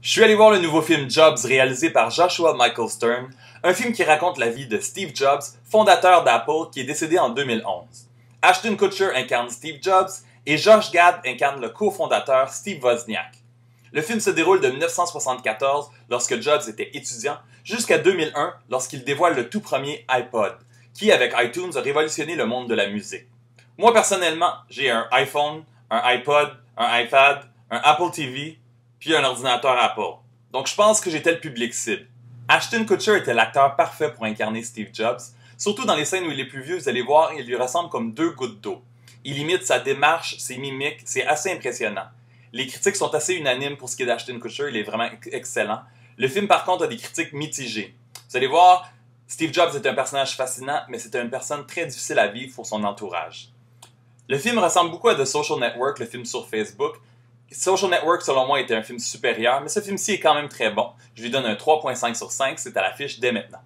Je suis allé voir le nouveau film Jobs réalisé par Joshua Michael Stern, un film qui raconte la vie de Steve Jobs, fondateur d'Apple, qui est décédé en 2011. Ashton Kutcher incarne Steve Jobs et Josh Gad incarne le cofondateur Steve Wozniak. Le film se déroule de 1974, lorsque Jobs était étudiant, jusqu'à 2001, lorsqu'il dévoile le tout premier iPod, qui, avec iTunes, a révolutionné le monde de la musique. Moi, personnellement, j'ai un iPhone, un iPod, un iPad, un Apple TV, puis un ordinateur Apple. Donc je pense que j'étais le public cible. Ashton Kutcher était l'acteur parfait pour incarner Steve Jobs. Surtout dans les scènes où il est plus vieux, vous allez voir, il lui ressemble comme deux gouttes d'eau. Il imite sa démarche, ses mimiques, c'est assez impressionnant. Les critiques sont assez unanimes pour ce qui est d'Ashton Kutcher, il est vraiment excellent. Le film par contre a des critiques mitigées. Vous allez voir, Steve Jobs est un personnage fascinant, mais c'est une personne très difficile à vivre pour son entourage. Le film ressemble beaucoup à The Social Network, le film sur Facebook. Social Network, selon moi, était un film supérieur, mais ce film-ci est quand même très bon. Je lui donne un 3.5 sur 5, c'est à l'affiche dès maintenant.